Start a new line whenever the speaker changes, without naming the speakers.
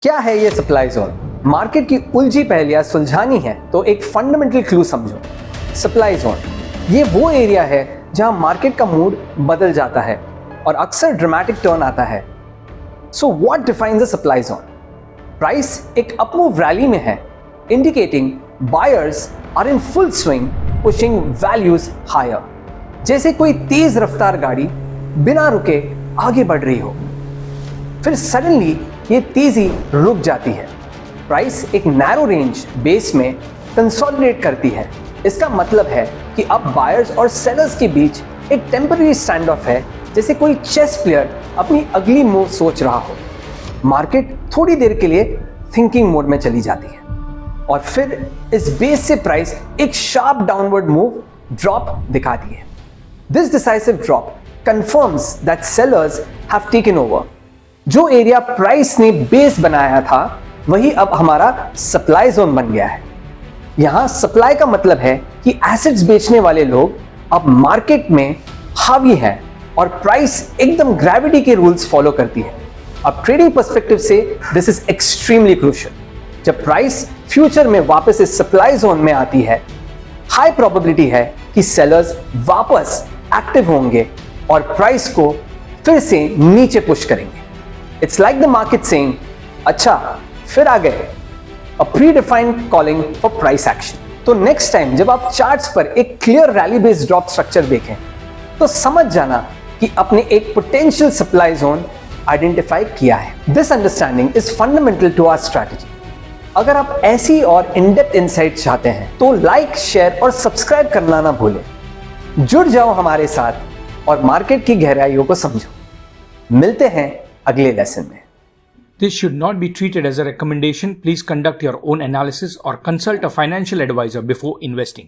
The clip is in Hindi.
क्या है ये सप्लाई जोन? मार्केट की उलझी पहेलियां सुलझानी है तो एक फंडामेंटल क्लू समझो। सप्लाई जोन ये वो एरिया है जहां मार्केट का मूड बदल जाता है और अक्सर ड्रामेटिक टर्न आता है। So what defines a supply zone? Price एक अपमूव रैली में है, indicating buyers are in full swing pushing values higher. जैसे कोई तेज रफ्तार गाड़ी बिना रुके आगे बढ़ रही हो, फिर सडनली ये तेजी रुक जाती है। प्राइस एक नैरो रेंज बेस में कंसोलिडेट करती है। इसका मतलब है कि अब बायर्स और सेलर्स के बीच एक टेम्पररी स्टैंड ऑफ है, जैसे कोई चेस प्लेयर अपनी अगली मूव सोच रहा हो। मार्केट थोड़ी देर के लिए थिंकिंग मोड में चली जाती है और फिर इस बेस से प्राइस एक शार्प डाउनवर्ड मूव ड्रॉप दिखाती है। This decisive drop confirms that sellers have taken over. जो एरिया प्राइस ने बेस बनाया था वही अब हमारा सप्लाई जोन बन गया है। यहां सप्लाई का मतलब है कि एसेट्स बेचने वाले लोग अब मार्केट में हावी हैं और प्राइस एकदम ग्रेविटी के रूल्स फॉलो करती है। अब ट्रेडिंग पर्सपेक्टिव से दिस इज एक्सट्रीमली क्रूशियल। जब प्राइस फ्यूचर में वापस इस सप्लाई जोन में आती है, हाई प्रोबेबिलिटी है कि सेलर्स वापस एक्टिव होंगे और प्राइस को फिर से नीचे पुश करेंगे। It's like the market saying, अच्छा फिर आ गए, a predefined calling for price action। तो नेक्स्ट टाइम जब आप चार्ट्स पर एक clear rally based drop structure देखें तो समझ जाना कि आपने एक पोटेंशियल सप्लाई जोन आइडेंटिफाई किया है। This understanding is fundamental to our strategy. अगर आप ऐसी और इन-डेप्थ इनसाइट चाहते हैं तो लाइक, शेयर और सब्सक्राइब करना ना भूलें। जुड़ जाओ हमारे साथ और मार्केट की गहराइयों को समझो। मिलते हैं अगले लेसन में।
This should not be treated as a recommendation. Please conduct your own analysis or consult a financial advisor before investing.